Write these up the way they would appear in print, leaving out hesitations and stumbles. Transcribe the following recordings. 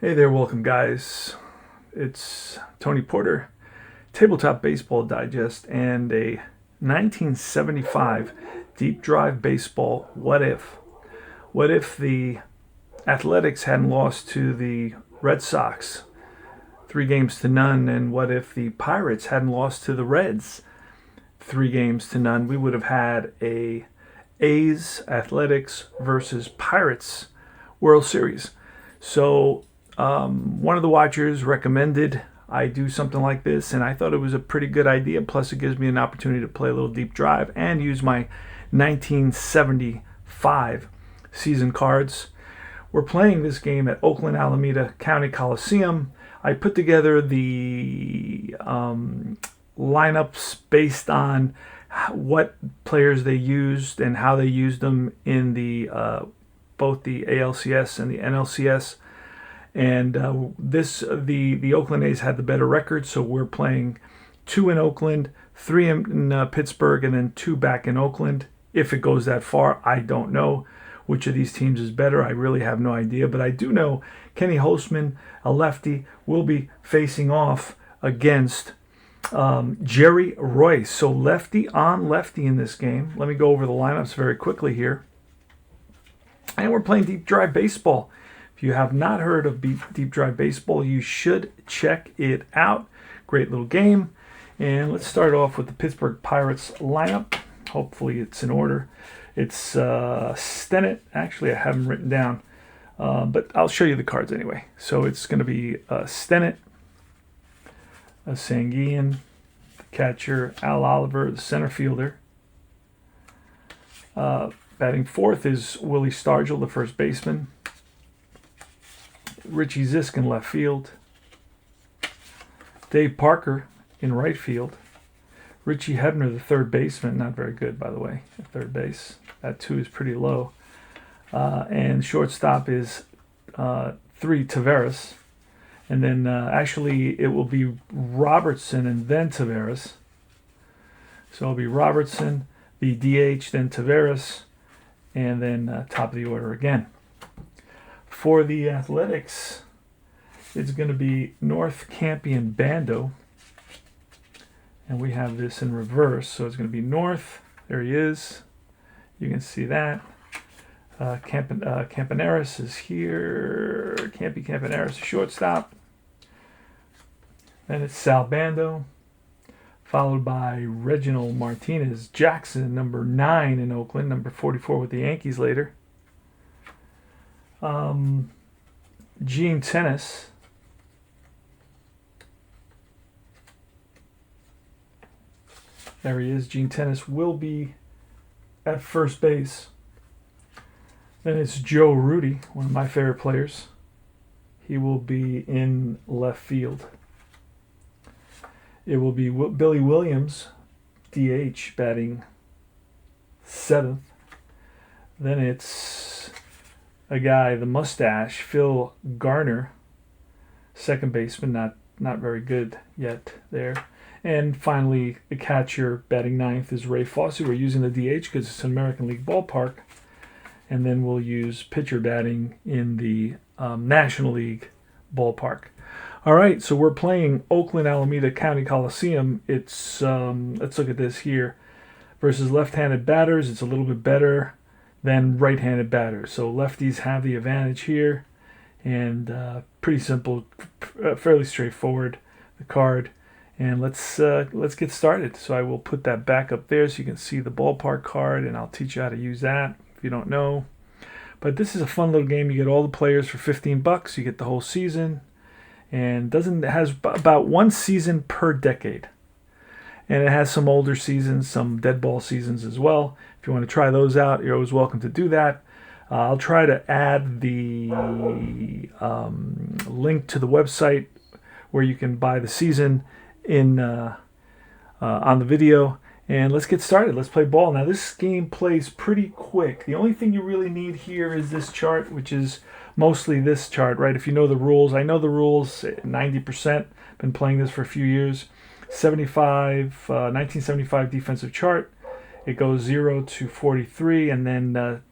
Hey there, welcome guys. It's Tony Porter, Tabletop Baseball Digest, and a 1975 Deep Drive Baseball What If. What if the Athletics hadn't lost to the Red Sox 3-0, and what if the Pirates hadn't lost to the Reds 3-0? We would have had a A's Athletics versus Pirates World Series. So one of the watchers recommended I do something like this, and I thought it was a pretty good idea. Plus, it gives me an opportunity to play a little deep drive and use my 1975 season cards. We're playing this game at Oakland Alameda County Coliseum. I put together the lineups based on what players they used and how they used them in the both the ALCS and the NLCS. And the Oakland A's had the better record, so we're playing 2 in Oakland, 3 in Pittsburgh, and then 2 back in Oakland. If it goes that far, I don't know which of these teams is better. I really have no idea, but I do know Kenny Holzman, a lefty, will be facing off against Jerry Royce. So lefty on lefty in this game. Let me go over the lineups very quickly here. And we're playing Deep Drive Baseball. If you have not heard of Deep Drive Baseball, you should check it out. Great little game. And let's start off with the Pittsburgh Pirates lineup. Hopefully it's in order. It's Stennett. Actually, I have them written down, but I'll show you the cards anyway. So it's going to be Stennett, a Sanguian, the catcher, Al Oliver, the center fielder. Batting fourth is Willie Stargell, the first baseman. Richie Zisk in left field. Dave Parker in right field. Richie Hebner, the third baseman, not very good, by the way, at third base. That 2 is pretty low. And shortstop is 3, Taveras. And then actually it will be Robertson and then Taveras. So it'll be Robertson, the DH, then Taveras, and then top of the order again. For the Athletics, it's going to be North Campion Bando. And we have this in reverse. So it's going to be North. There he is. You can see that. Campaneris is here. Campaneris, shortstop. Then it's Sal Bando, followed by Reginald Martinez Jackson, number 9 in Oakland, number 44 with the Yankees later. Gene Tennis. There he is. Gene Tennis will be at first base. Then it's Joe Rudy, one of my favorite players. He will be in left field. It will be Billy Williams, DH, batting 7th. Then it's a guy, the mustache, Phil Garner, second baseman, not very good yet there. And finally, the catcher batting 9th is Ray Fosse. We're using the DH because it's an American League ballpark. And then we'll use pitcher batting in the National League ballpark. All right, so we're playing Oakland Alameda County Coliseum. It's let's look at this here. Versus left-handed batters, it's a little bit better than right-handed batters. So lefties have the advantage here, and pretty simple, fairly straightforward, the card. And let's get started. So I will put that back up there so you can see the ballpark card, and I'll teach you how to use that if you don't know. But this is a fun little game. You get all the players for $15. You get the whole season, and it has about 1 season per decade. And it has some older seasons, some dead ball seasons as well. If you want to try those out, you're always welcome to do that. I'll try to add the link to the website where you can buy the season in on the video. And let's get started. Let's play ball. Now, this game plays pretty quick. The only thing you really need here is this chart, which is mostly this chart, right? If you know the rules. I know the rules 90%. Been playing this for a few years. 1975 defensive chart. It goes 0 to 43, and then the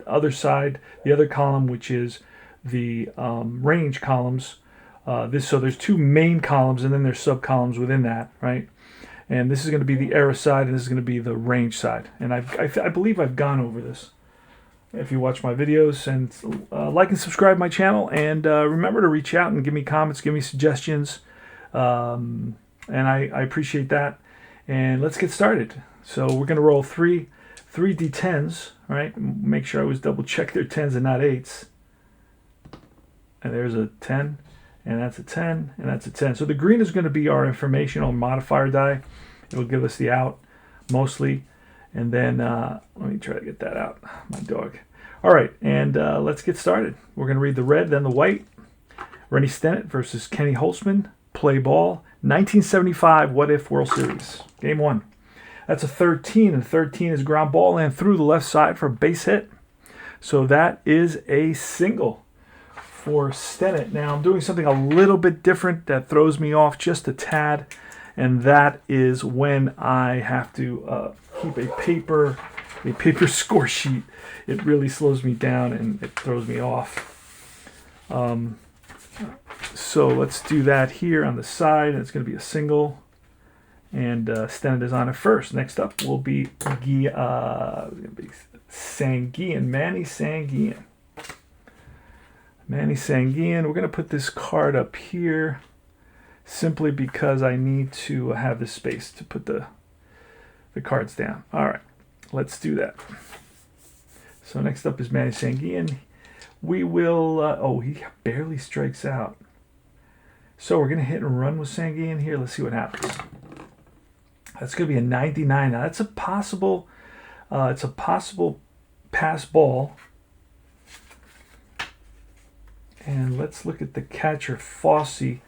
other side, the other column, which is the range columns. So there's two main columns, and then there's sub columns within that, right? And this is going to be the error side, and this is going to be the range side. And I believe I've gone over this if you watch my videos. And like and subscribe to my channel. And remember to reach out and give me comments, give me suggestions. And I appreciate that. And let's get started. So we're going to roll three D10s, right? Make sure I always double check they're 10s and not 8s. And there's a 10. And that's a 10, and that's a 10. So the green is going to be our informational modifier die. It'll give us the out, mostly. And then, let me try to get that out, my dog. All right, and let's get started. We're going to read the red, then the white. Rennie Stennett versus Kenny Holtzman. Play ball. 1975 What If World Series. Game 1. That's a 13, and 13 is ground ball and through the left side for a base hit. So that is a single for Stennett. Now I'm doing something a little bit different that throws me off just a tad, and that is when I have to keep a paper score sheet. It really slows me down and it throws me off. So let's do that here on the side. It's going to be a single, and Stennett is on it first. Next up will be Sanguian, Manny Sanguian. Manny Sanguian. We're going to put this card up here simply because I need to have the space to put the cards down. All right, let's do that. So next up is Manny Sanguian. We will, he barely strikes out. So we're going to hit and run with Sanguian here. Let's see what happens. That's going to be a 99. Now that's a possible, it's a possible pass ball. And let's look at the catcher, Fossey,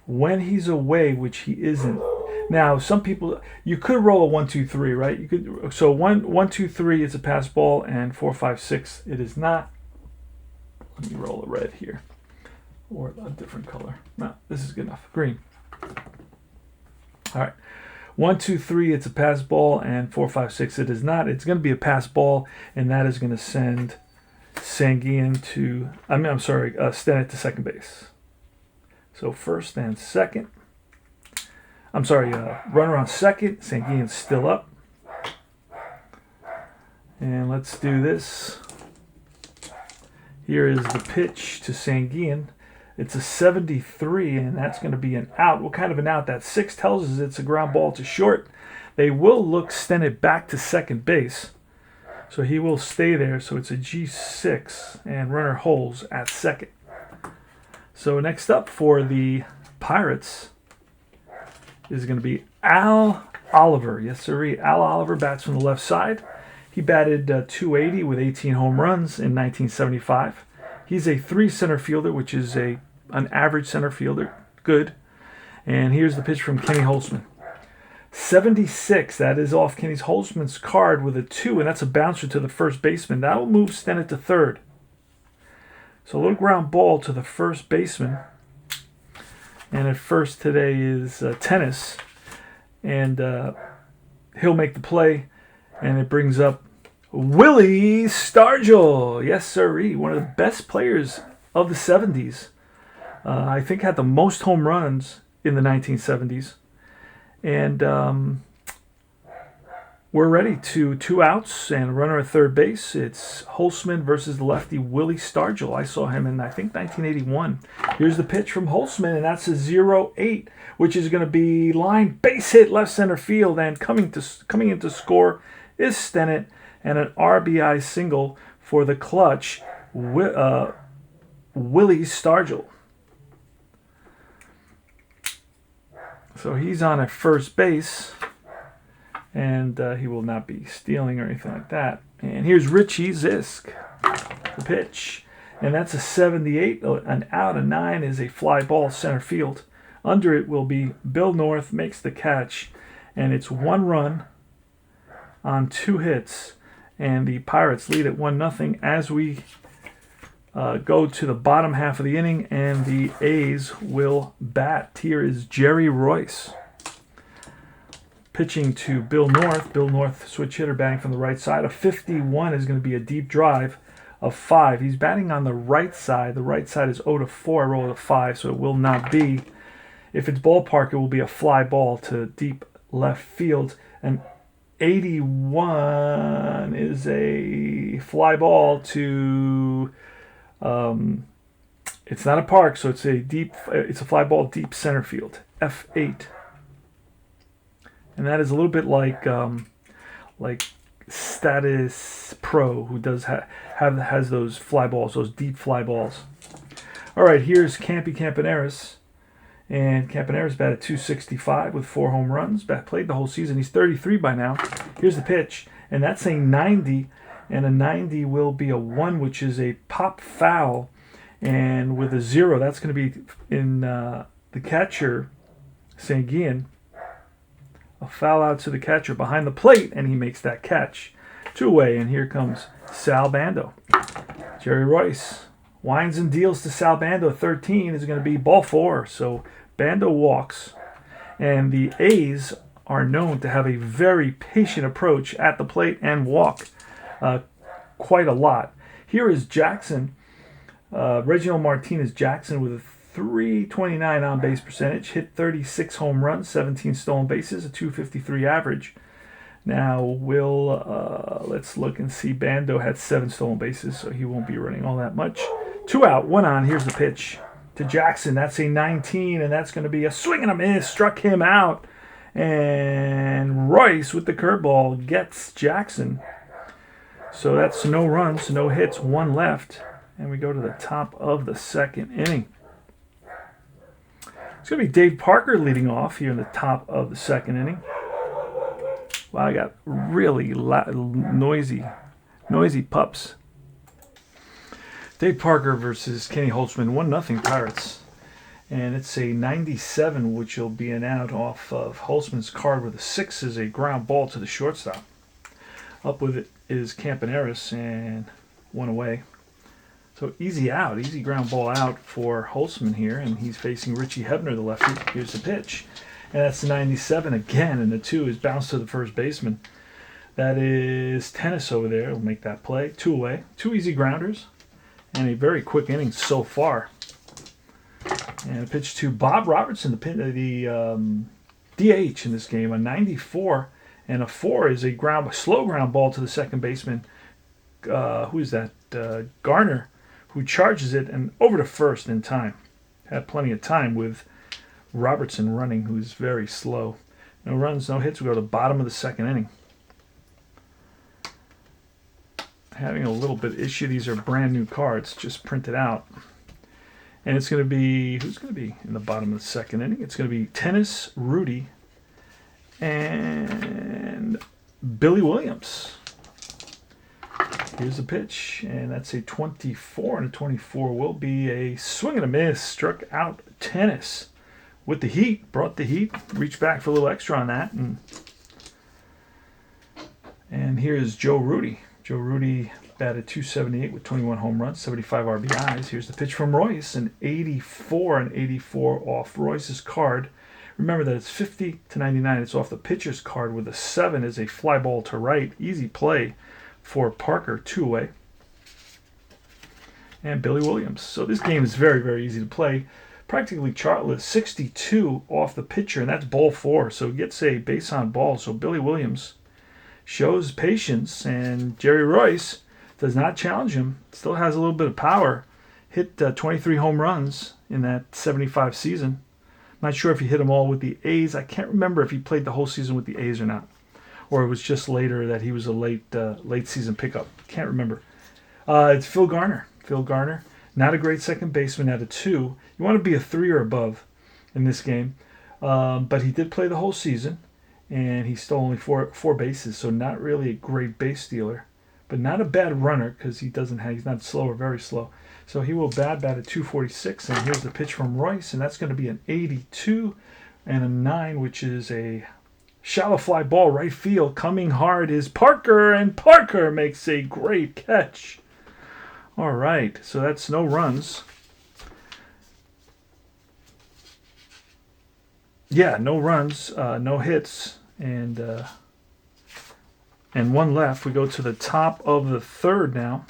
when he's away, which he isn't. Now, some people, you could roll a 1, 2, 3, right? You could. So 1, 2, 3 is a pass ball, and 4, 5, 6 it is not. Let me roll a red here, or a different color. No, this is good enough. Green. All right. 1, 2, 3 it's a pass ball, and 4, 5, 6 it is not. It's going to be a pass ball, and that is going to send Sanguian to, Stennett to second base. So first and second. Runner on second. Sanguian's still up. And let's do this. Here is the pitch to Sanguian. It's a 73, and that's going to be an out. What kind of an out? That 6 tells us it's a ground ball to short. They will look Stennett back to second base. So he will stay there. So it's a G6, and runner holds at second. So next up for the Pirates is going to be Al Oliver. Yes, sir. Al Oliver bats from the left side. He batted .280 with 18 home runs in 1975. He's a 3 center fielder, which is an average center fielder. Good. And here's the pitch from Kenny Holtzman. 76, that is off Kenny Holtzman's card with a 2, and that's a bouncer to the first baseman. That will move Stennett to third. So a little ground ball to the first baseman. And at first today is Tennis. And he'll make the play, and it brings up Willie Stargell. Yes, sirree. One of the best players of the 70s. I think had the most home runs in the 1970s. And we're ready to 2 outs and a runner at third base. It's Holtzman versus the lefty Willie Stargell. I saw him in, I think, 1981. Here's the pitch from Holtzman, and that's a 0-8, which is going to be line base hit left center field. And coming in to score is Stennett, and an RBI single for the clutch, Willie Stargell. So he's on at first base, and he will not be stealing or anything like that. And here's Richie Zisk, the pitch. And that's a 78, an out, a 9 is a fly ball center field. Under it will be Bill North makes the catch, and it's 1 run on 2 hits. And the Pirates lead at 1-0 as we go to the bottom half of the inning, and the A's will bat. Here is Jerry Royce pitching to Bill North. Bill North, switch hitter, batting from the right side. A 51 is going to be a deep drive of 5. He's batting on the right side. The right side is 0-4. I rolled a 5, so it will not be. If it's ballpark, it will be a fly ball to deep left field. And 81 is a fly ball to. It's not a park, so it's a fly ball deep center field. F8, and that is a little bit like Status Pro, who does has those fly balls, those deep fly balls. All right, here's Campy Campaneris. And Campaneris batted .265 with 4 home runs. Played the whole season. He's 33 by now. Here's the pitch. And that's a 90. And a 90 will be a 1, which is a pop foul. And with a 0, that's going to be in the catcher, Sanguian. A foul out to the catcher behind the plate. And he makes that catch. 2 away. And here comes Sal Bando. Jerry Royce winds and deals to Sal Bando. 13 is going to be ball 4. So Bando walks, and the A's are known to have a very patient approach at the plate and walk quite a lot. Here is Jackson, Reginald Martinez Jackson, with a .329 on-base percentage, hit 36 home runs, 17 stolen bases, a .253 average. Now, let's look and see. Bando had 7 stolen bases, so he won't be running all that much. 2 out, 1 on. Here's the pitch to Jackson. That's a 19, and that's going to be a swing and a miss. Struck him out. And Royce with the curveball gets Jackson. So that's no runs, no hits, 1 left. And we go to the top of the 2nd inning. It's going to be Dave Parker leading off here in the top of the 2nd inning. Wow, I got really noisy pups. Dave Parker versus Kenny Holtzman, 1-0 Pirates. And it's a 97, which will be an out off of Holtzman's card, where the 6 is a ground ball to the shortstop. Up with it is Campaneris, and 1 away. So easy out, easy ground ball out for Holtzman here, and he's facing Richie Hebner, the lefty. Here's the pitch. And that's the 97 again, and the 2 is bounced to the first baseman. That is Tennis over there. Will make that play. 2 away. 2 easy grounders. And a very quick inning so far. And a pitch to Bob Robertson, the DH in this game, a 94. And a 4 is a slow ground ball to the second baseman. Who is that? Garner, who charges it and over to first in time. Had plenty of time with Robertson running, who's very slow. No runs, no hits. We go to the bottom of the 2nd inning. Having a little bit of issue. These are brand new cards, just printed out. And it's going to be, who's going to be in the bottom of the 2nd inning? It's going to be Tennis, Rudy, and Billy Williams. Here's the pitch, and that's a 24, and a 24 will be a swing and a miss. Struck out Tennis with the heat, brought the heat, reached back for a little extra on that. And here's Joe Rudy. Joe Rudy batted .278 with 21 home runs, 75 RBIs. Here's the pitch from Royce, an 84 and 84 off Royce's card. Remember that it's 50 to 99. It's off the pitcher's card, with a 7 is a fly ball to right. Easy play for Parker, 2 away. And Billy Williams. So this game is very, very easy to play. Practically chartless, 62 off the pitcher, and that's ball 4. So he gets a base on ball. So Billy Williams shows patience, and Jerry Royce does not challenge him. Still has a little bit of power. Hit 23 home runs in that 75 season. Not sure if he hit them all with the A's. I can't remember if he played the whole season with the A's or not. Or it was just later that he was a late season pickup. Can't remember. It's Phil Garner. Phil Garner, not a great second baseman at a 2. You want to be a 3 or above in this game. But he did play the whole season, and he stole only four bases, so not really a great base stealer. But not a bad runner, because he's not slow or very slow. So he will bat at 246, and here's the pitch from Royce, and that's going to be an 82 and a 9, which is a shallow fly ball right field. Coming hard is Parker, and Parker makes a great catch. All right, so that's no runs. Yeah, no runs, no hits, and 1 left. We go to the top of the 3rd now.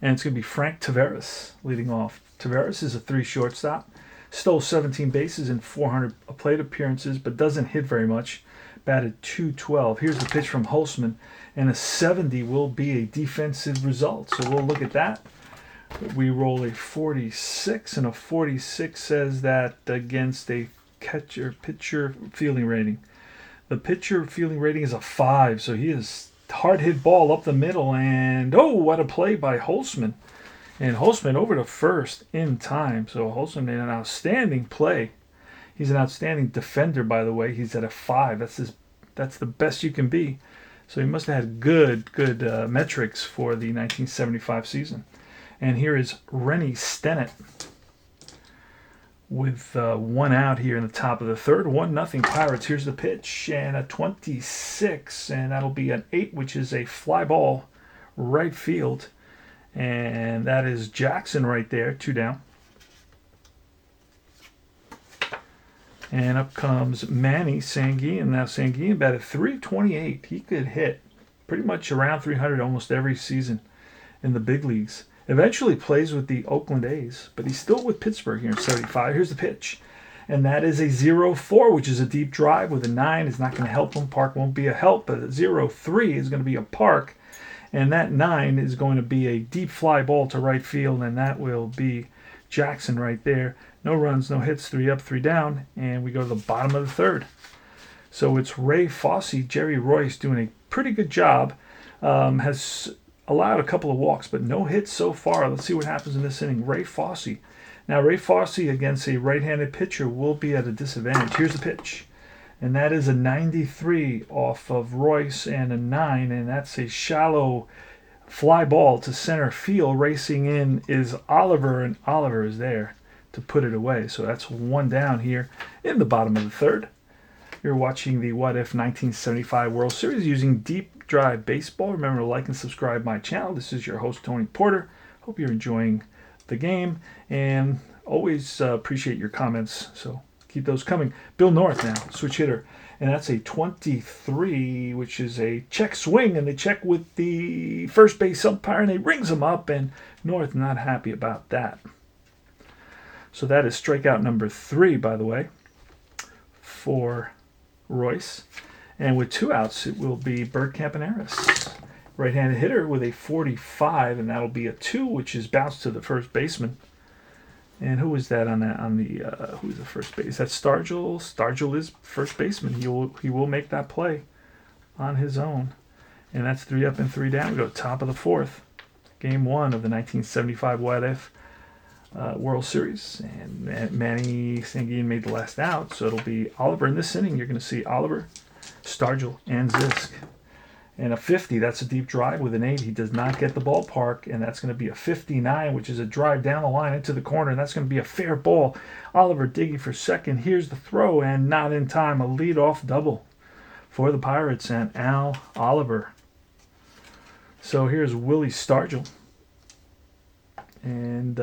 And it's going to be Frank Taveras leading off. Taveras is a 3 shortstop. Stole 17 bases in 400 plate appearances, but doesn't hit very much. Batted .212. Here's the pitch from Holtzman. And a 70 will be a defensive result. So we'll look at that. We roll a 46, and a 46 says that against a pitcher fielding rating. The pitcher fielding rating is a 5, so he is hard hit ball up the middle, and oh, what a play by Holtzman. And Holtzman over to first in time. So Holtzman made an outstanding play. He's an outstanding defender, by the way. He's at a 5. That's the best you can be. So he must have had good metrics for the 1975 season. And here is Rennie Stennett with 1 out here in the top of the third. 1-0 Pirates. Here's the pitch, and a 26, and that'll be an 8, which is a fly ball right field. And that is Jackson right there, 2 down. And up comes Manny Sanguin. Now Sanguin batted .328. He could hit pretty much around 300 almost every season in the big leagues. Eventually plays with the Oakland A's, but he's still with Pittsburgh here in 75. Here's the pitch. And that is a 0-4, which is a deep drive with a 9. Is not going to help him. Park won't be a help, but a 0-3 is going to be a park. And that 9 is going to be a deep fly ball to right field, and that will be Jackson right there. No runs, no hits, 3 up, 3 down, and we go to the bottom of the third. So it's Ray Fosse, Jerry Royce doing a pretty good job. Has allowed a couple of walks, but no hits so far. Let's see what happens in this inning. Ray Fosse. Now, Ray Fosse against a right-handed pitcher will be at a disadvantage. Here's the pitch. And that is a 93 off of Royce and a 9, and that's a shallow fly ball to center field. Racing in is Oliver, and Oliver is there to put it away. So that's 1 down here in the bottom of the third. You're watching the What If 1975 World Series using Deep Drive Baseball. Remember to like and subscribe my channel. This is your host, Tony Porter. Hope you're enjoying the game, and always appreciate your comments, so keep those coming. Bill North now, switch hitter, and that's a 23, which is a check swing, and they check with the first base umpire, and they rings him up, and North not happy about that. So that is strikeout number 3, by the way, for Royce. And with 2 outs, it will be Bert Campaneris, right-handed hitter with a 45, and that'll be a 2, which is bounced to the first baseman. And who is that on that? Who's the first base? That's Stargell. Stargell is first baseman. He will make that play on his own, and that's 3 up and 3 down. We go top of the fourth, game 1 of the 1975 What If World Series, and Manny Sanguin made the last out, so it'll be Oliver in this inning. You're going to see Oliver, Stargell, and Zisk. And a 50, that's a deep drive with an 8. He does not get the ballpark, and that's going to be a 59, which is a drive down the line into the corner, and that's going to be a fair ball. Oliver digging for second. Here's the throw, and not in time. A leadoff double for the Pirates and Al Oliver. So here's Willie Stargell. And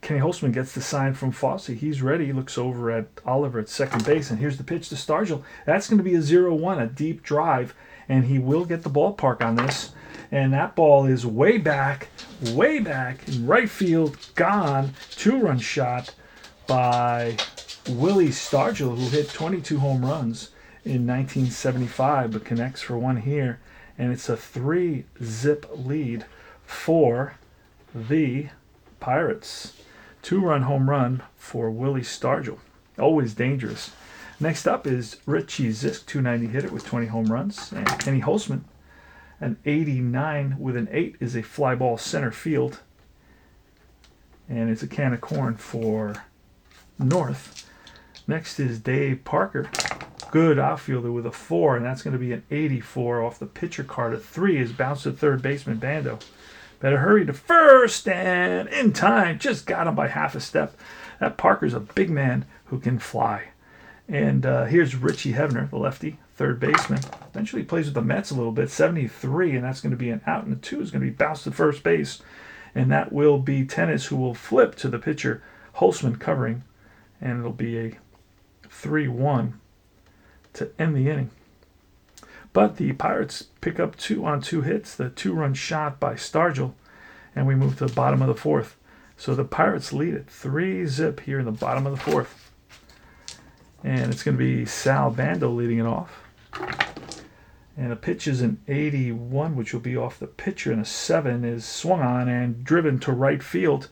Kenny Holtzman gets the sign from Fosse. He's ready. He looks over at Oliver at second base, and here's the pitch to Stargell. That's going to be a 0-1, a deep drive, and he will get the ballpark on this. And that ball is way back in right field, gone. 2-run shot by Willie Stargell, who hit 22 home runs in 1975, but connects for 1 here. And it's a 3-zip lead for the Pirates. 2-run home run for Willie Stargell. Always dangerous. Next up is Richie Zisk, 290 hitter with 20 home runs. And Kenny Holtzman, an 89 with an 8, is a fly ball center field. And it's a can of corn for North. Next is Dave Parker, good outfielder with a 4, and that's going to be an 84 off the pitcher card. A 3 is bounced to third baseman Bando. Better hurry to first, and in time, just got him by half a step. That Parker's a big man who can fly. And here's Richie Hebner, the lefty, third baseman. Eventually plays with the Mets a little bit, 73, and that's going to be an out, and the 2 is going to be bounced to first base. And that will be Tennis, who will flip to the pitcher, Holtzman covering, and it'll be a 3-1 to end the inning. But the Pirates pick up 2 on 2 hits, the 2-run shot by Stargell, and we move to the bottom of the fourth. So the Pirates lead it 3-zip here in the bottom of the fourth. And it's going to be Sal Bando leading it off. And a pitch is an 81, which will be off the pitcher, and a 7 is swung on and driven to right field.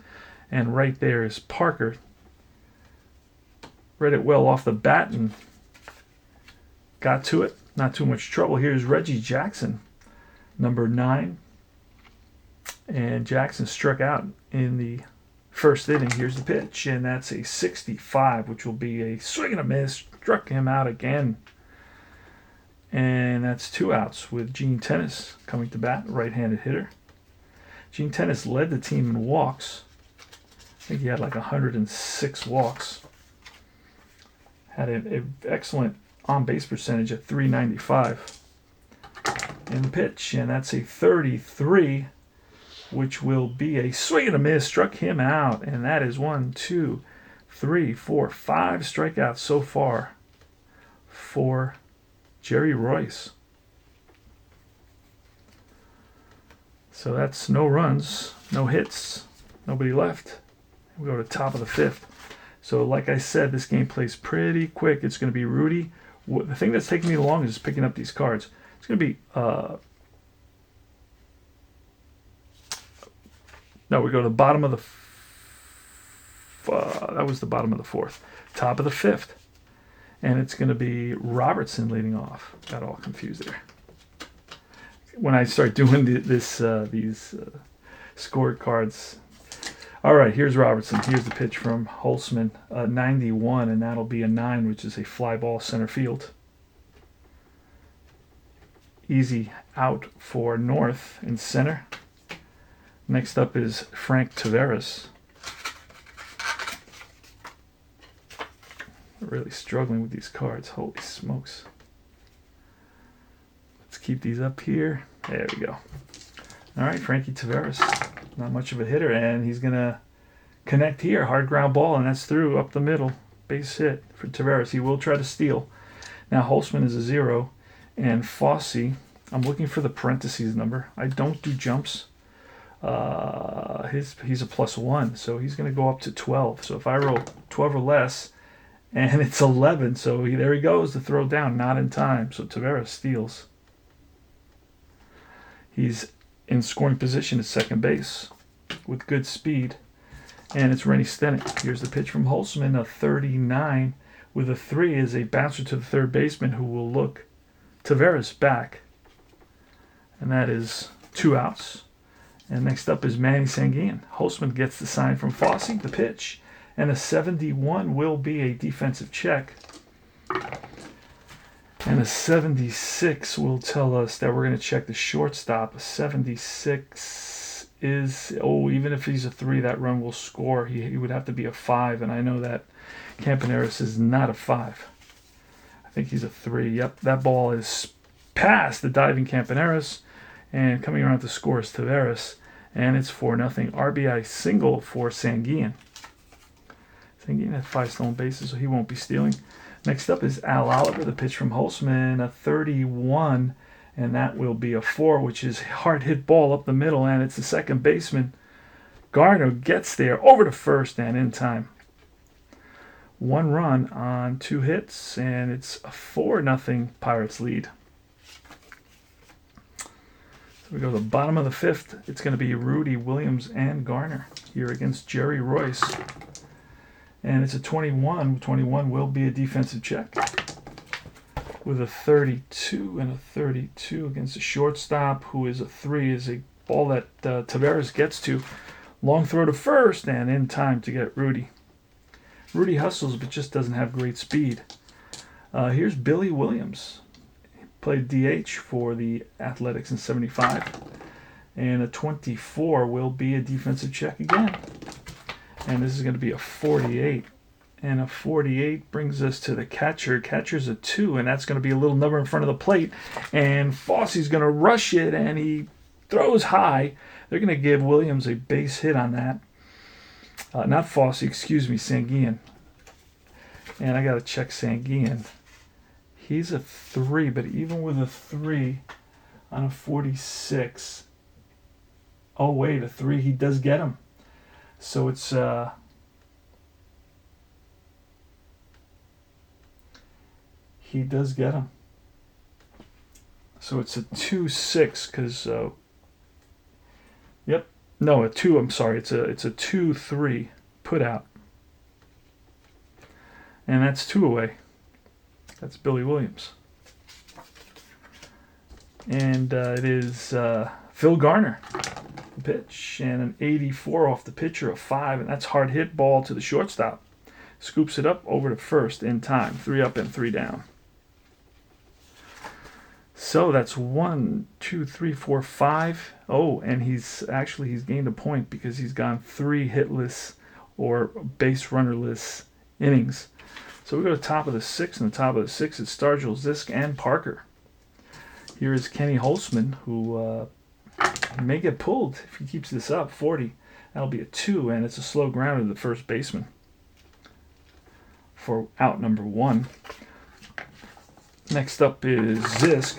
And right there is Parker. Read it well off the bat and got to it. Not too much trouble. Here's Reggie Jackson, number 9. And Jackson struck out in the first inning. Here's the pitch, and that's a 65, which will be a swing and a miss. Struck him out again. And that's 2 outs with Gene Tennis coming to bat, right-handed hitter. Gene Tennis led the team in walks. I think he had like 106 walks. Had an excellent on-base percentage at .395 in the pitch, and that's a 33, which will be a swing and a miss. Struck him out, and that is 1, 2, 3, 4, 5 strikeouts so far for Jerry Royce. So that's no runs, no hits, nobody left. We go to top of the 5th. So like I said, this game plays pretty quick. It's going to be Rudy. The thing that's taking me the longest is picking up these cards. It's going to be... No, we go to the bottom of the... that was the bottom of the 4th. Top of the 5th. And it's going to be Robertson leading off. Got all confused there. When I start doing these scored cards. All right, here's Robertson. Here's the pitch from Holtzman. 91, and that'll be a 9, which is a fly ball center field. Easy out for North in center. Next up is Frank Taveras. Really struggling with these cards. Holy smokes. Let's keep these up here. There we go. All right, Frankie Taveras. Not much of a hitter, and he's going to connect here. Hard ground ball, and that's through up the middle. Base hit for Taveras. He will try to steal. Now, Holtzman is a 0, and Fossey, I'm looking for the parentheses number. I don't do jumps. He's a +1, so he's going to go up to 12. So if I roll 12 or less, and it's 11, so there he goes, the throw down, not in time. So Taveras steals. He's in scoring position at second base with good speed. And it's Rennie Stenick. Here's the pitch from Holtzman, a 39 with a 3 is a bouncer to the third baseman who will look Taveras back. And that is 2 outs. And next up is Manny Sanguin. Holtzman gets the sign from Fossey, the pitch. And a 71 will be a defensive check. And a 76 will tell us that we're going to check the shortstop. A 76 is, even if he's a 3, that run will score. He would have to be a 5, and I know that Campaneris is not a 5. I think he's a 3. Yep, that ball is past the diving Campaneris, and coming around to score is Taveras, and it's 4-0. RBI single for Sanguin. Sanguin had 5 stolen bases, so he won't be stealing. Next up is Al Oliver, the pitch from Holtzman, a 31, and that will be a 4, which is hard hit ball up the middle, and it's the second baseman. Garner gets there over to first and in time. 1 run on 2 hits, and it's a 4-0 Pirates lead. So we go to the bottom of the 5th. It's going to be Rudy, Williams, and Garner here against Jerry Royce. And it's a 21. 21 will be a defensive check. With a 32 and a 32 against a shortstop who is a 3 is a ball that Taveras gets to. Long throw to first and in time to get Rudy. Rudy hustles but just doesn't have great speed. Here's Billy Williams. He played DH for the Athletics in 75. And a 24 will be a defensive check again. And this is going to be a 48. And a 48 brings us to the catcher. Catcher's a 2, and that's going to be a little number in front of the plate. And Fossey's going to rush it, and he throws high. They're going to give Williams a base hit on that. Not Fossey, excuse me, Sanguin. And I got to check Sanguin. He's a 3, but even with a 3 on a 46, Oh, wait, a 3. He does get him. So it's... he does get him. So it's a 2-6 because... yep. No, a 2. I'm sorry. It's a 2-3 put out. And that's 2 away. That's Billy Williams. And it is Phil Garner, the pitch, and an 84 off the pitcher, a 5, and that's hard hit ball to the shortstop. Scoops it up over to first in time. 3 up and 3 down. So that's 1, 2, 3, 4, 5. Oh, and he's gained a point because he's gone 3 hitless or base runnerless innings. So we go to top of the 6th, and the top of the 6th is Stargell, Zisk, and Parker. Here is Kenny Holtzman, who may get pulled if he keeps this up. 40. That'll be a 2, and it's a slow grounder to the first baseman for out number 1. Next up is Zisk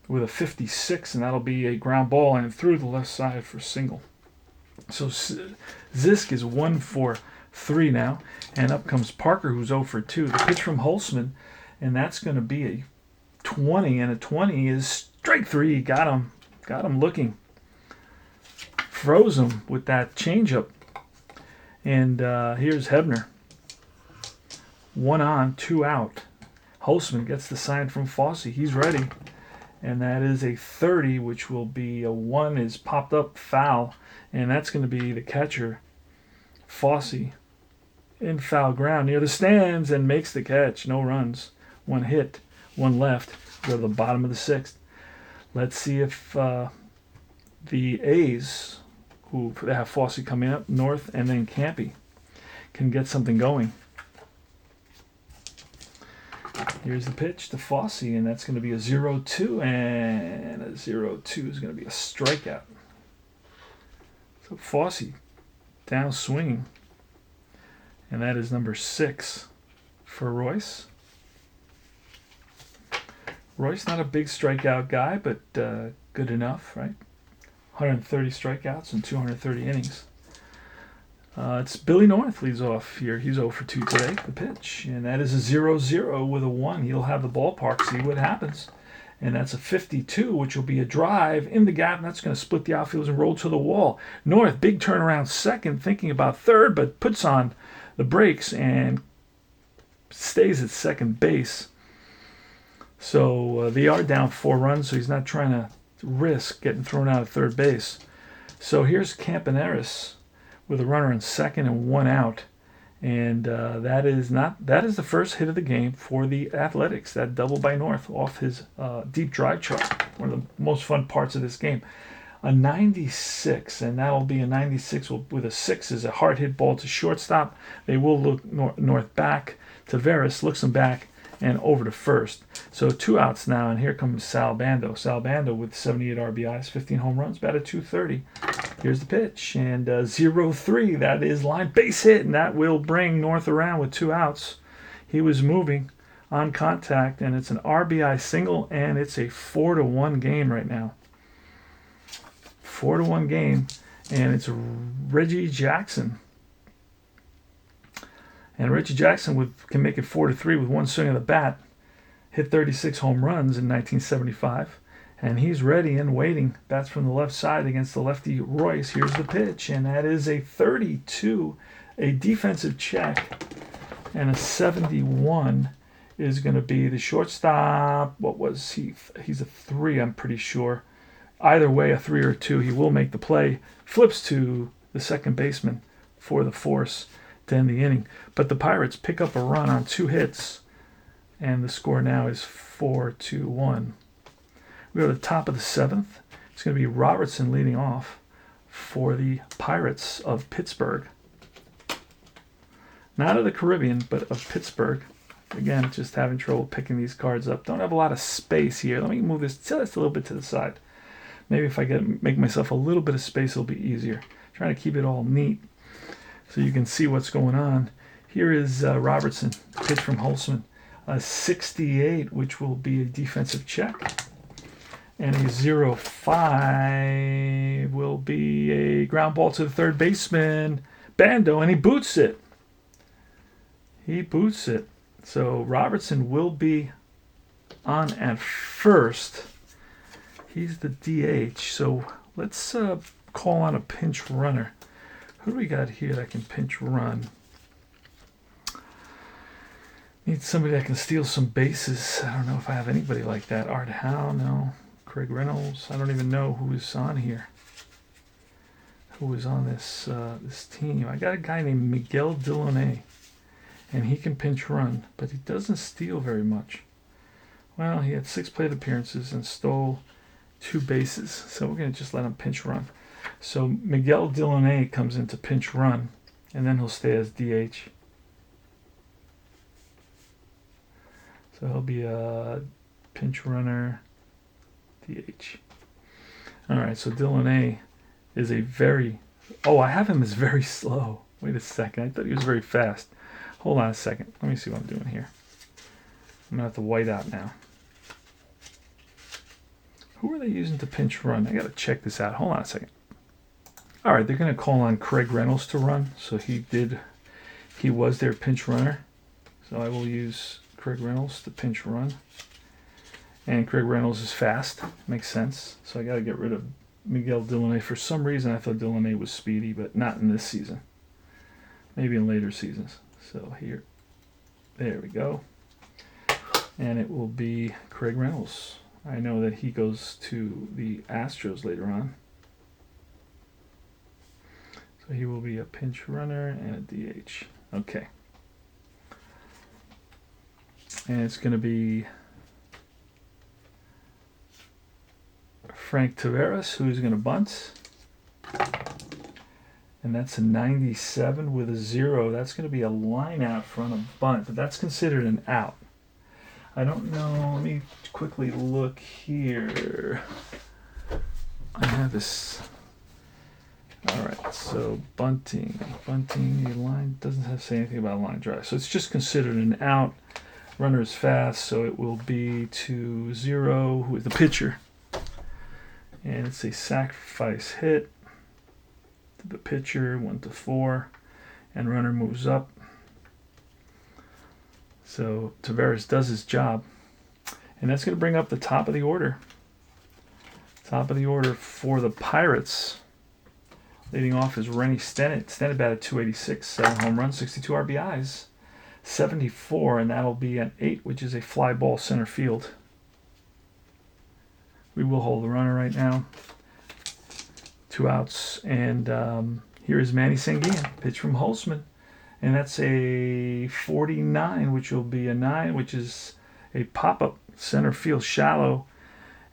with a 56, and that'll be a ground ball and through the left side for single. So Zisk is 1 for 3 now, and up comes Parker, who's 0 for 2. The pitch from Holtzman, and that's going to be a 20, and a 20 is strike 3. Got him looking. Froze him with that changeup. And here's Hebner. 1 on, 2 out. Holtzman gets the sign from Fosse. He's ready. And that is a 30, which will be a 1 is popped up foul. And that's going to be the catcher, Fosse, in foul ground near the stands, and makes the catch. No runs. 1 hit, 1 left. Go to the bottom of the 6th. Let's see if the A's, who they have Fosse coming up north, and then Campy, can get something going. Here's the pitch to Fosse, and that's going to be a 0-2, and a 0-2 is going to be a strikeout. So Fosse down swinging, and that is number 6 for Royce. Royce, not a big strikeout guy, but good enough, right? 130 strikeouts and 230 innings. It's Billy North leads off here. He's 0 for 2 today, the pitch. And that is a 0-0 with a 1. He'll have the ballpark, see what happens. And that's a 52, which will be a drive in the gap, and that's going to split the outfields and roll to the wall. North, big turnaround second, thinking about third, but puts on the brakes and stays at second base. So they are down 4 runs, so he's not trying to risk getting thrown out of third base. So here's Campaneris with a runner in second and 1 out. And that is the first hit of the game for the Athletics. That double by North off his deep drive chart. One of the most fun parts of this game. A 96, and that'll be a 96 with a 6 is a hard hit ball to shortstop. They will look North back. Taveras looks him back and over to first. So 2 outs now, and here comes Sal Bando. Sal Bando with 78 RBIs, 15 home runs, batted .230. Here's the pitch, and 0-3. That is line base hit, and that will bring North around with 2 outs. He was moving on contact, and it's an RBI single, and it's a 4-1 game right now. 4-1 game, and it's Reggie Jackson. And Reggie Jackson can make it 4-3 with 1 swing of the bat. Hit 36 home runs in 1975. And he's ready and waiting. Bats from the left side against the lefty Royce. Here's the pitch, and that is a 32, a defensive check. And a 71 is going to be the shortstop. What was he? He's a 3, I'm pretty sure. Either way, a 3 or 2, he will make the play. Flips to the second baseman for the force to end the inning. But the Pirates pick up a run on 2 hits, and the score now is 4-1. We go to the top of the 7th. It's going to be Robertson leading off for the Pirates of Pittsburgh. Not of the Caribbean, but of Pittsburgh. Again, just having trouble picking these cards up. Don't have a lot of space here. Let me move this just a little bit to the side. Maybe if I make myself a little bit of space, it'll be easier. Trying to keep it all neat so you can see what's going on. Here is Robertson, pitch from Holtzman. A 68, which will be a defensive check. And a 0-5 will be a ground ball to the third baseman, Bando, and he boots it. He boots it. So Robertson will be on at first. He's the DH. So let's call on a pinch runner. Who do we got here that can pinch run? Need somebody that can steal some bases. I don't know if I have anybody like that. Art Howe, no. Craig Reynolds. I don't even know who is on here. Who is on this this team? I got a guy named Miguel Delaunay, and he can pinch run, but he doesn't steal very much. Well, he had 6 plate appearances and stole 2 bases, so we're gonna just let him pinch run. So Miguel Delaunay comes into pinch run, and then he'll stay as DH. So he'll be a pinch runner, DH. All right, so Delaunay is a very... Oh, I have him as very slow. Wait a second. I thought he was very fast. Hold on a second. Let me see what I'm doing here. I'm going to have to white out now. Who are they using to pinch run? I got to check this out. Hold on a second. All right, they're going to call on Craig Reynolds to run. So he was their pinch runner. So I will use Craig Reynolds to pinch run. And Craig Reynolds is fast. Makes sense. So I got to get rid of Miguel Delaunay. For some reason, I thought Delaunay was speedy, but not in this season. Maybe in later seasons. So here. There we go. And it will be Craig Reynolds. I know that he goes to the Astros later on. So he will be a pinch runner and a DH. Okay. And it's going to be Frank Taveras, who's going to bunt. And that's a 97 with a 0. That's going to be a line out front of bunt, but that's considered an out. I don't know. Let me quickly look here. I have this. All right, so bunting, the line doesn't have to say anything about line drive. So it's just considered an out. Runner is fast, so it will be to 0, who is the pitcher. And it's a sacrifice hit to the pitcher, 1-4, and runner moves up. So Taveras does his job. And that's going to bring up the top of the order. Top of the order for the Pirates. Leading off is Rennie Stennett. Stennett batted .286, 7 home runs, 62 RBIs, 74, and that'll be an 8, which is a fly ball center field. We will hold the runner right now. 2 outs, and here is Manny Sanguillen, pitch from Holtzman. And that's a 49, which will be a 9, which is a pop-up center field shallow.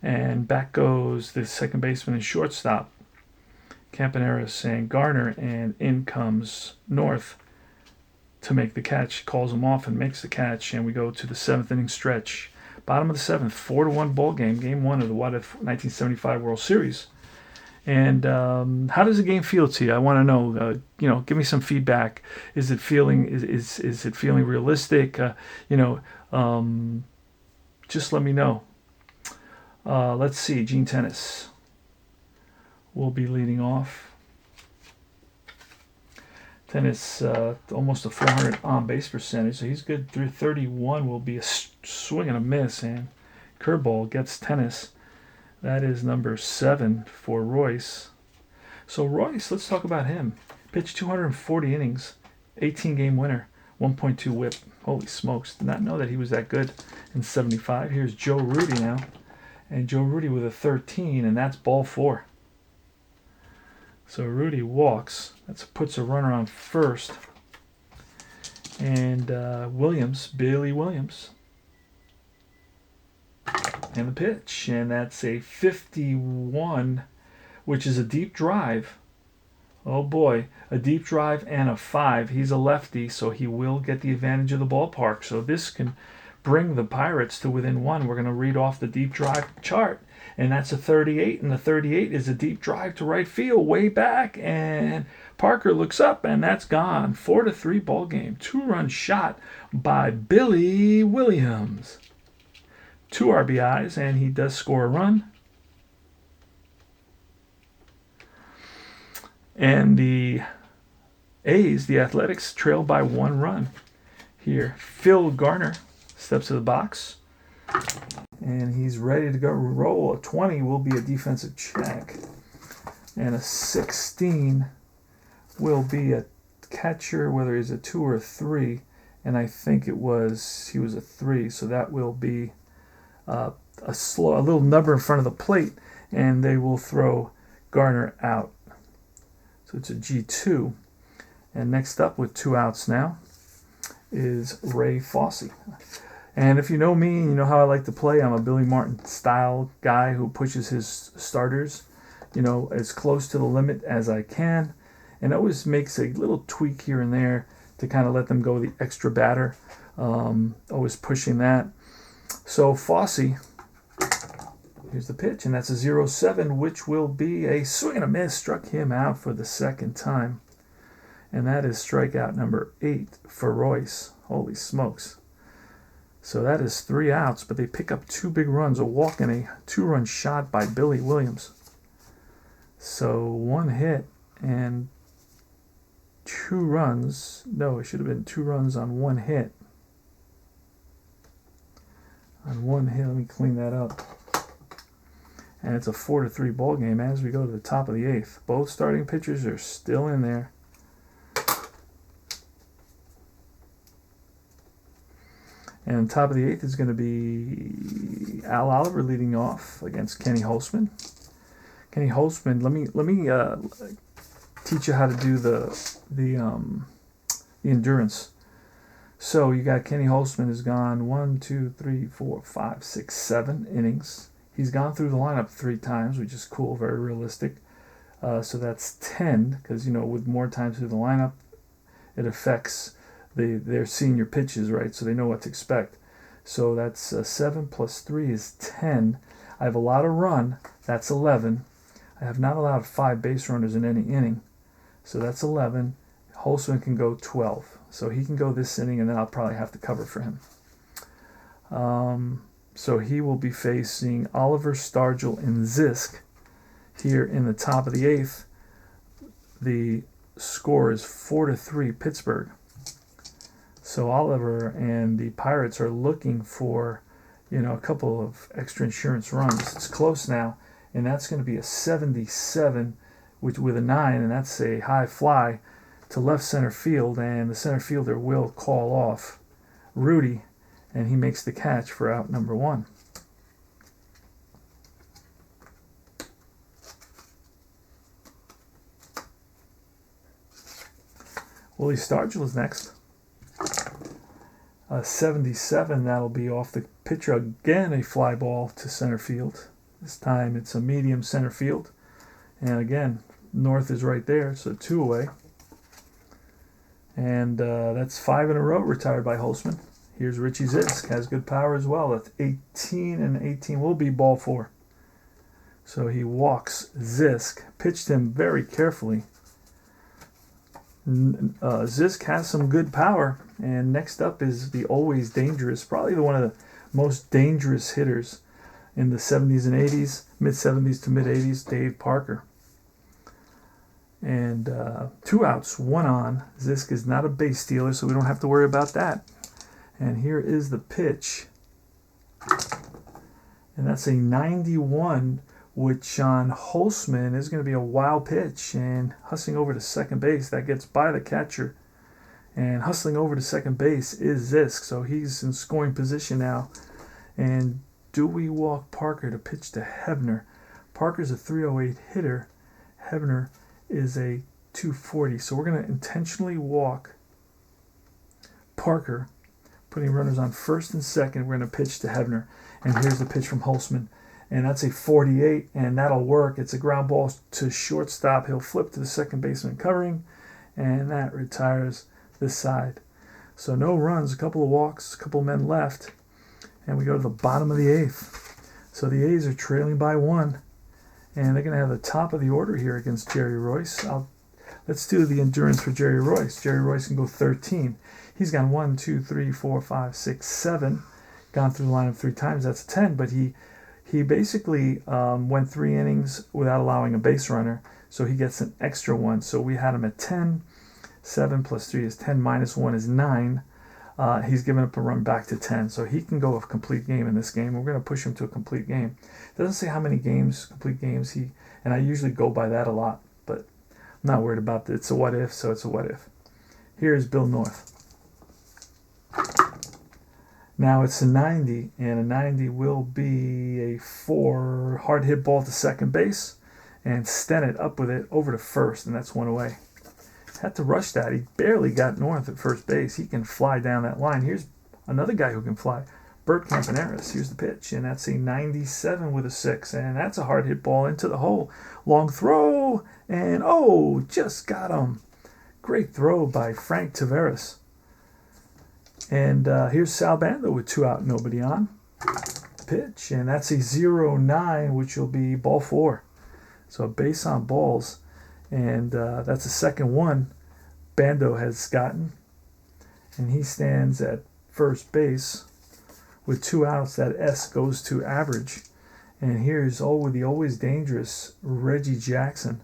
And back goes the second baseman and shortstop, Campaneris saying Garner, and in comes North to make the catch. Calls him off and makes the catch, and we go to the 7th inning stretch. Bottom of the 7th, 4-1 ball game, game 1 of the What If 1975 World Series. And how does the game feel to you? I want to know. Give me some feedback. Is it feeling is it feeling realistic? Just let me know. Let's see. Gene Tennis will be leading off. Tennis almost a 400 on base percentage, so he's good. 331 will be a swing and a miss, and curveball gets Tennis. That is number 7 for Royce. So Royce, let's talk about him. Pitched 240 innings, 18-game winner, 1.2 whip. Holy smokes, did not know that he was that good in 75. Here's Joe Rudy now. And Joe Rudy with a 13, and that's ball 4. So Rudy walks. That puts a runner on first. And Billy Williams. And the pitch, and that's a 51, which is a deep drive. Oh boy, a deep drive and a 5. He's a lefty, so he will get the advantage of the ballpark. So this can bring the Pirates to within 1. We're going to read off the deep drive chart, and that's a 38, and the 38 is a deep drive to right field, way back, and Parker looks up, and that's gone. 4-3 ball game. 2-run shot by Billy Williams. 2 RBIs, and he does score a run. And the A's, the Athletics, trail by 1 run here. Phil Garner steps to the box, and he's ready to go roll. A 20 will be a defensive check, and a 16 will be a catcher, whether he's a 2 or a 3, and I think he was a 3, so that will be a little number in front of the plate, and they will throw Garner out. So it's a G2. And next up with 2 outs now is Ray Fosse. And if you know me and you know how I like to play, I'm a Billy Martin style guy who pushes his starters, as close to the limit as I can, and always makes a little tweak here and there to kind of let them go the extra batter. Always pushing that. So Fosse, here's the pitch, and that's a 0-7, which will be a swing and a miss. Struck him out for the second time. And that is strikeout number 8 for Royce. Holy smokes. So that is 3 outs, but they pick up 2 big runs, a walk and a 2-run shot by Billy Williams. So 1 hit and 2 runs. No, it should have been 2 runs on 1 hit. On 1 hit, let me clean that up. And it's a 4-3 ball game as we go to the top of the 8th. Both starting pitchers are still in there. And top of the 8th is going to be Al Oliver leading off against Kenny Holtzman. Kenny Holtzman, let me teach you how to do the endurance. So you got Kenny Holtzman has gone 1, 2, 3, 4, 5, 6, 7 innings. He's gone through the lineup 3 times, which is cool, very realistic. So that's 10, because with more times through the lineup, it affects their senior pitches, right? So they know what to expect. So that's 7 plus 3 is 10. I have allowed a run. That's 11. I have not allowed 5 base runners in any inning. So that's 11. Holtzman can go 12. So he can go this inning, and then I'll probably have to cover for him. So he will be facing Oliver, Stargell, and Zisk here in the top of the 8th. The score is 4-3 Pittsburgh. So Oliver and the Pirates are looking for, a couple of extra insurance runs. It's close now, and that's going to be a 77 with a 9, and that's a high fly to left center field, and the center fielder will call off Rudy, and he makes the catch for out number 1. Willie Stargell is next. 77, that'll be off the pitcher. Again, a fly ball to center field. This time it's a medium center field. And again, North is right there, so 2 away. And that's 5 in a row retired by Holtzman. Here's Richie Zisk, has good power as well. That's 18, and 18 will be ball 4. So he walks Zisk, pitched him very carefully. Zisk has some good power, and next up is the always dangerous, probably one of the most dangerous hitters in the 70s and 80s, mid-70s to mid-80s, Dave Parker. And 2 outs, 1 on. Zisk is not a base stealer, so we don't have to worry about that. And here is the pitch. And that's a 91, which on Holtzman is going to be a wild pitch. And hustling over to second base, that gets by the catcher. And hustling over to second base is Zisk, so he's in scoring position now. And do we walk Parker to pitch to Hebner? Parker's a 308 hitter. Hebner is a 240. So we're going to intentionally walk Parker, putting runners on first and second. We're going to pitch to Hebner. And here's the pitch from Holtzman. And that's a 48, and that'll work. It's a ground ball to shortstop. He'll flip to the second baseman covering, and that retires this side. So no runs, a couple of walks, a couple of men left, and we go to the bottom of the 8th. So the A's are trailing by 1, and they're going to have the top of the order here against Jerry Royce. Let's do the endurance for Jerry Royce. Jerry Royce can go 13. He's gone 1, 2, 3, 4, 5, 6, 7. Gone through the lineup 3 times. That's a 10, but he He basically went 3 innings without allowing a base runner, so he gets an extra one. So we had him at 10. 7 plus 3 is 10, minus 1 is 9. He's given up a run back to 10, so he can go a complete game in this game. We're going to push him to a complete game. It doesn't say how many games, complete games, and I usually go by that a lot, but I'm not worried about it. It's a what if, so it's a what if. Here's Bill North. Now it's a 90, and a 90 will be a 4 hard hit ball to second base, and Stennett up with it over to first, and that's 1 away. Had to rush that. He barely got North at first base. He can fly down that line. Here's another guy who can fly. Bert Campaneris. Here's the pitch, and that's a 97 with a 6, and that's a hard hit ball into the hole. Long throw, and just got him. Great throw by Frank Taveras. And here's Sal Bando with 2 out, nobody on. Pitch, and that's a 0-9, which will be ball 4. So a base on balls. And that's the second one Bando has gotten. And he stands at first base with 2 outs. That S goes to average. And here's the always dangerous Reggie Jackson.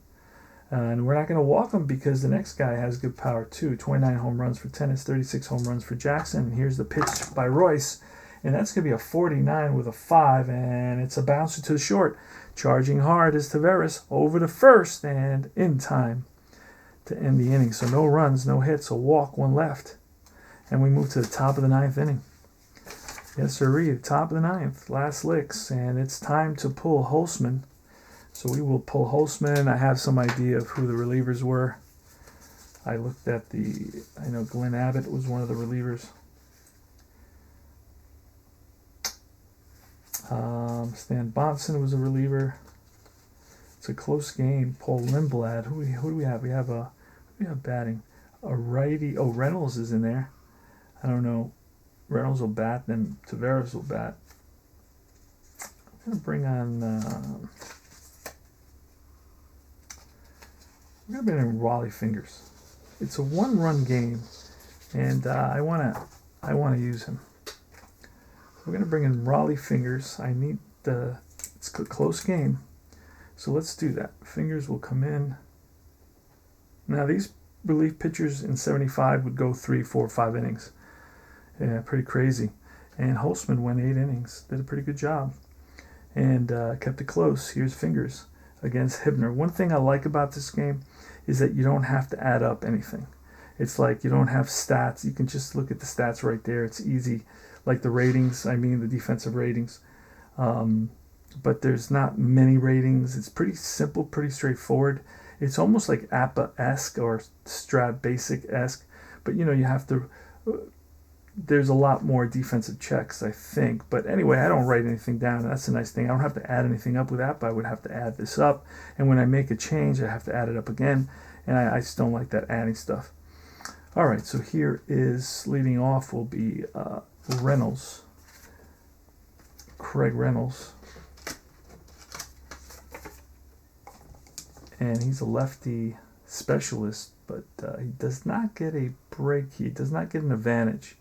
And we're not going to walk him because the next guy has good power too. 29 home runs for Tennis, 36 home runs for Jackson. And here's the pitch by Royce. And that's going to be a 49 with a 5. And it's a bouncer to the short. Charging hard is Taveras over to first and in time to end the inning. So no runs, no hits, a walk, 1 left. And we move to the top of the 9th inning. Yes, sir, top of the 9th, last licks. And it's time to pull Holtzman. So we will pull Holtzman. I have some idea of who the relievers were. I looked at I know Glenn Abbott was one of the relievers. Stan Bonson was a reliever. It's a close game. Paul Lindblad. Who do we have? We have batting. A righty. Oh, Reynolds is in there. I don't know. Reynolds will bat, then Taveras will bat. I'm gonna bring on. We're gonna bring in Raleigh Fingers. It's a 1-run game, and I wanna use him. We're going to bring in Raleigh Fingers. It's a close game. So let's do that. Fingers will come in. Now these relief pitchers in 75 would go 3, 4, 5 innings. Yeah, pretty crazy. And Holtzman went 8 innings. Did a pretty good job. And kept it close. Here's Fingers against Hibner. One thing I like about this game is that you don't have to add up anything. It's like you don't have stats. You can just look at the stats right there. It's easy. Like the ratings, the defensive ratings. But there's not many ratings. It's pretty simple, pretty straightforward. It's almost like APA-esque or Strat Basic-esque. But, you have to... There's a lot more defensive checks, I think. But anyway, I don't write anything down. That's the nice thing. I don't have to add anything up with APA. I would have to add this up. And when I make a change, I have to add it up again. And I just don't like that adding stuff. All right, so here is leading off will be... Reynolds, Craig Reynolds, and he's a lefty specialist, but he does not get a break. He does not get an advantage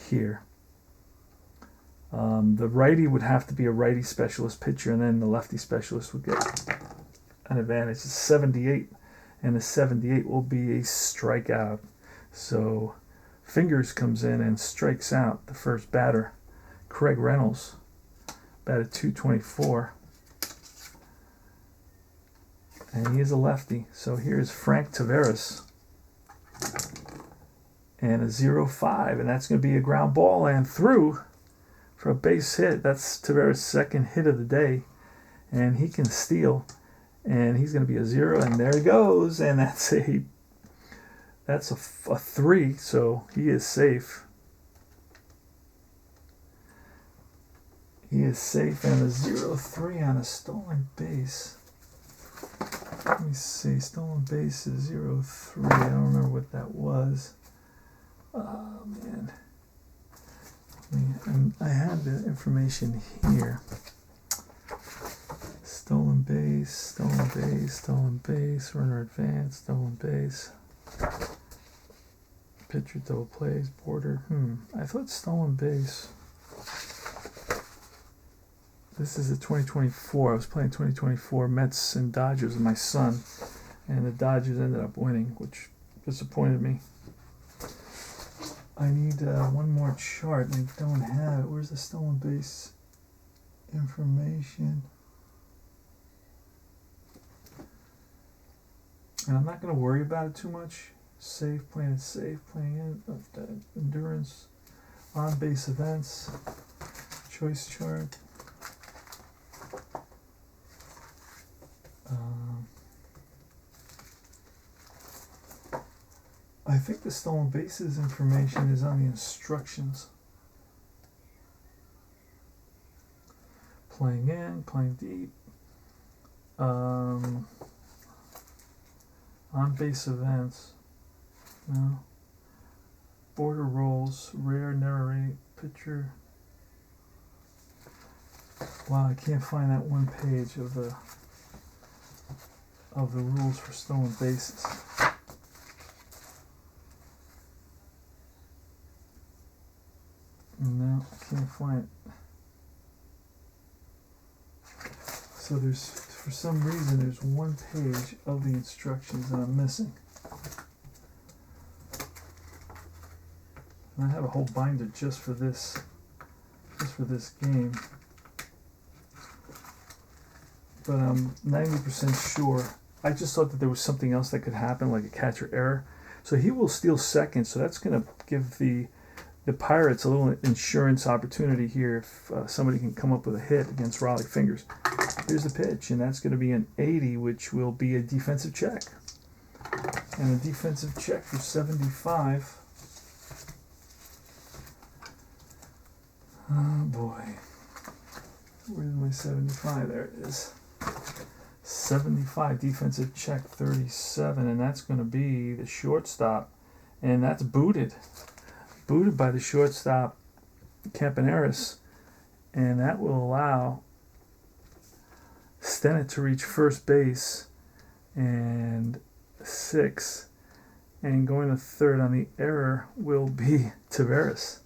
here. The righty would have to be a righty specialist pitcher, and then the lefty specialist would get an advantage. It's 78, and the 78 will be a strikeout. So Fingers comes in and strikes out the first batter, Craig Reynolds, batted .224. And he is a lefty. So here's Frank Taveras. And a 0-5. And that's going to be a ground ball and through for a base hit. That's Taveras' second hit of the day. And he can steal. And he's going to be a 0. And there he goes. And that's a 3, so he is safe. He is safe, and a 0-3 on a stolen base. Let me see, stolen base is 0-3. I don't remember what that was. Oh, man. I have the information here. Stolen base, runner advance, stolen base. Pitcher double plays, border. I thought stolen base. This is a 2024. I was playing 2024 Mets and Dodgers with my son, and the Dodgers ended up winning, which disappointed me. I need one more chart, and I don't have it. Where's the stolen base information? And I'm not going to worry about it too much. Safe, playing it safe, playing in, endurance, on base events, choice chart. I think the stolen bases information is on the instructions. Playing in, playing deep. On base events. No. Border rolls, rare, narrate, picture. Wow, I can't find that one page of the rules for stolen bases. No, I can't find it. So there's, for some reason, there's one page of the instructions that I'm missing. And I have a whole binder just for this game. But I'm 90% sure. I just thought that there was something else that could happen, like a catcher error. So he will steal second, so that's going to give the Pirates a little insurance opportunity here if somebody can come up with a hit against Raleigh Fingers. Here's the pitch, and that's going to be an 80, which will be a defensive check. And a defensive check for 75. Oh boy. Where's my 75? There it is. 75 defensive check 37, and that's going to be the shortstop. And that's booted. Booted by the shortstop, Campaneris. And that will allow Stennett to reach first base and 6. And going to third on the error will be Taveras.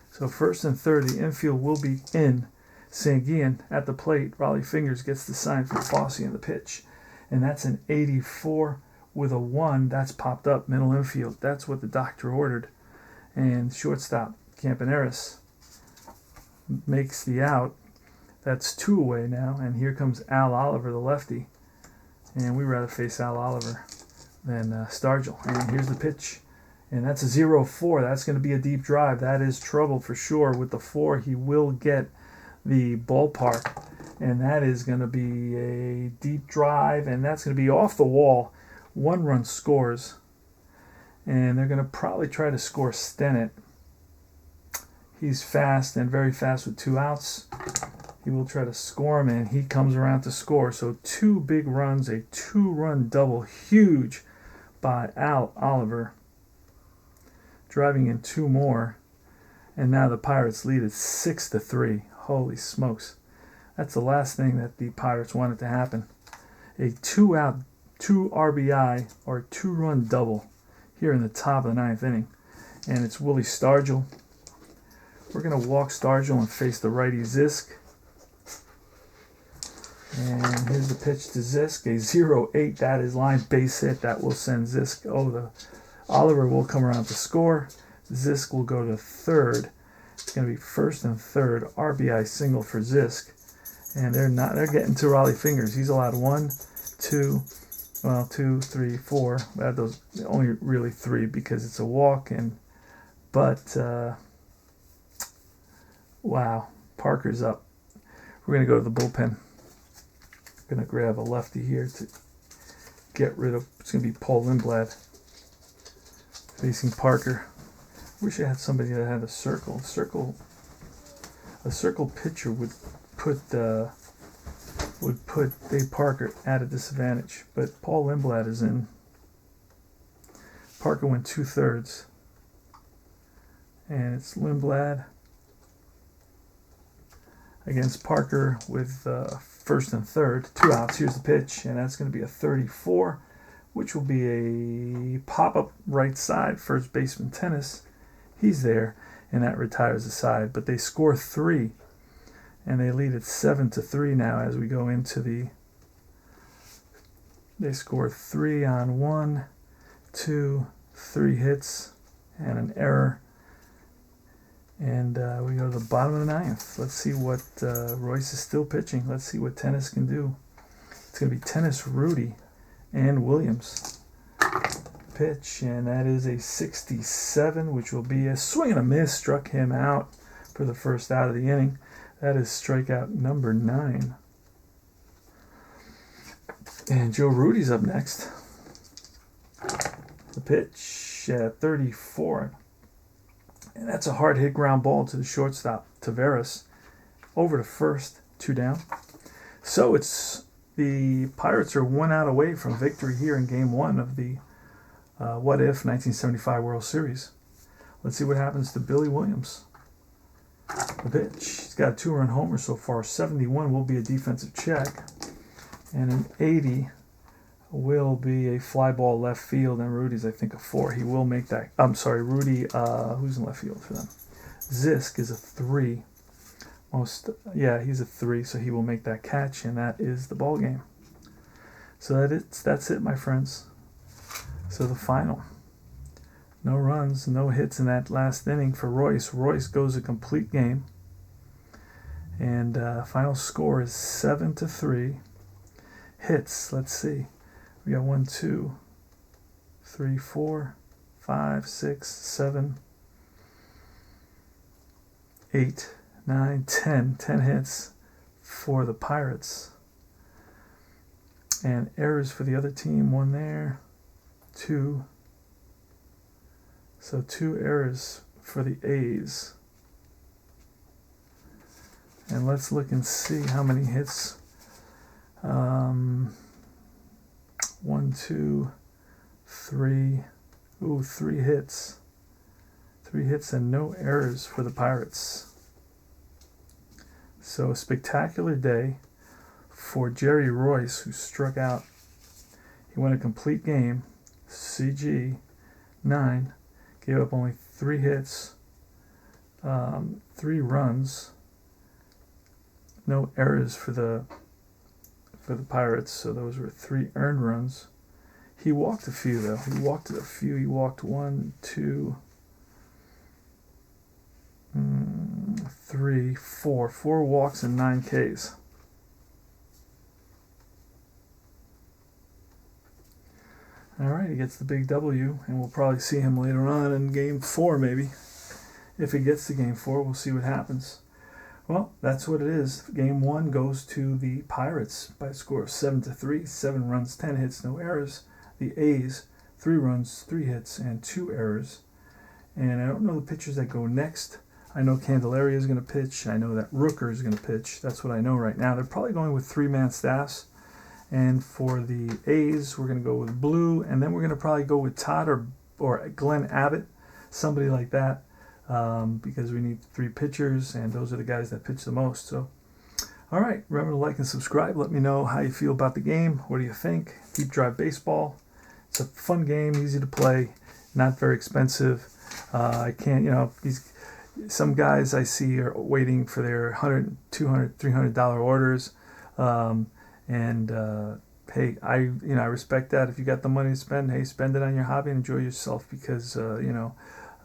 So first and third, the infield will be in. Sanguian at the plate. Raleigh Fingers gets the sign from Fosse in the pitch. And that's an 84 with a 1. That's popped up, middle infield. That's what the doctor ordered. And shortstop, Campaneris, makes the out. That's 2 away now. And here comes Al Oliver, the lefty. And we'd rather face Al Oliver than Stargell. And here's the pitch. And that's a 0-4. That's going to be a deep drive. That is trouble for sure. With the 4, he will get the ballpark. And that is going to be a deep drive. And that's going to be off the wall. 1 run scores. And they're going to probably try to score Stennett. He's fast and very fast with 2 outs. He will try to score him, and he comes around to score. So 2 big runs, a 2-run double, huge by Al Oliver. Driving in 2 more. And now the Pirates lead at 6-3. Holy smokes. That's the last thing that the Pirates wanted to happen. A 2-out, 2 RBI, or 2-run double here in the top of the 9th inning. And it's Willie Stargell. We're going to walk Stargell and face the righty Zisk. And here's the pitch to Zisk. A 0-8. That is line base hit. That will send Zisk over. Oliver will come around to score. Zisk will go to third. It's going to be first and third. RBI single for Zisk. And they're getting to Raleigh Fingers. He's allowed 1, 2, 2, 3, 4. Those only really 3 because it's a walk. But wow, Parker's up. We're going to go to the bullpen. Going to grab a lefty here to get rid of. It's going to be Paul Lindblad facing Parker. Wish I had somebody that had a circle. A circle pitcher would put Dave Parker at a disadvantage. But Paul Lindblad is in. Parker went 2/3, and it's Lindblad against Parker with first and third, 2 outs. Here's the pitch, and that's going to be a 34, which will be a pop-up right side. First baseman Tennis, he's there, and that retires the side. But they score 3, And they lead at 7-3 now as we go into the. They score 3 on 1, 2, 3 hits, and an error. And we go to the bottom of the ninth. Let's see what Royce is still pitching. Let's see what Tennis can do. It's going to be Tennis, Rudy, and Williams. Pitch, and that is a 67, which will be a swing and a miss. Struck him out for the first out of the inning. That is strikeout number 9. And Joe Rudy's up next. The pitch at 34. And that's a hard hit ground ball to the shortstop, Taveras. Over to first, 2 down. So it's the Pirates are 1 out away from victory here in Game 1 of the What If 1975 World Series. Let's see what happens to Billy Williams. The pitch. He's got a 2-run homer so far. 71 will be a defensive check. And an 80 will be a fly ball left field. And Rudy's, I think, a 4. He will make that. I'm sorry, Rudy, who's in left field for them? Zisk is a 3. He's a 3, so he will make that catch, and that is the ball game. So that's it, my friends. So the final. No runs, no hits in that last inning for Royce. Royce goes a complete game. And final score is 7-3. Hits, let's see. We got 1, 2, 3, 4, 5, 6, 7, 8, 9, 10. 10 hits for the Pirates. And errors for the other team. 1 there. 2. So 2 errors for the A's. And let's look and see how many hits. 1, 2, 3. 3 hits. 3 hits and no errors for the Pirates. So a spectacular day for Jerry Royce, who struck out. He won a complete game. CG 9. Gave up only 3 hits. 3 runs. No errors for the Pirates, so those were 3 earned runs. He walked a few, though. He walked 1, 2, 3, 4. 4 walks and 9 Ks. All right, he gets the big W, and we'll probably see him later on in Game 4, maybe. If he gets to Game 4, we'll see what happens. Well, that's what it is. Game 1 goes to the Pirates by a score of 7-3. 7 runs, 10 hits, no errors. The A's, 3 runs, 3 hits, and 2 errors. And I don't know the pitchers that go next. I know Candelaria is going to pitch. I know that Rooker is going to pitch. That's what I know right now. They're probably going with 3-man staffs. And for the A's, we're going to go with Blue. And then we're going to probably go with Todd or Glenn Abbott, somebody like that. Because we need 3 pitchers, and those are the guys that pitch the most. So, all right, remember to like and subscribe. Let me know how you feel about the game. What do you think? Deep Drive Baseball. It's a fun game, easy to play, not very expensive. I can't, some guys I see are waiting for their $100, $200, $300 orders. Hey, I respect that. If you got the money to spend, hey, spend it on your hobby and enjoy yourself, because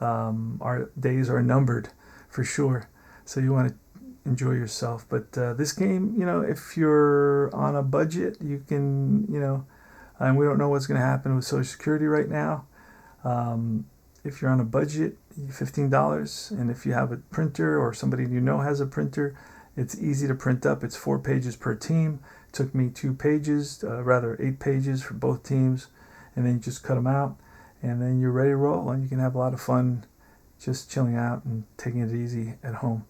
our days are numbered for sure. So you want to enjoy yourself. But this game, if you're on a budget, you can, and we don't know what's going to happen with Social Security right now. If you're on a budget, $15, and if you have a printer or somebody has a printer, it's easy to print up. It's 4 pages per team. It took me 8 pages for both teams, and then you just cut them out. And then you're ready to roll, and you can have a lot of fun just chilling out and taking it easy at home.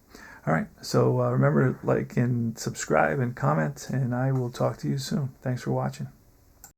All right, so remember to like and subscribe and comment, and I will talk to you soon. Thanks for watching.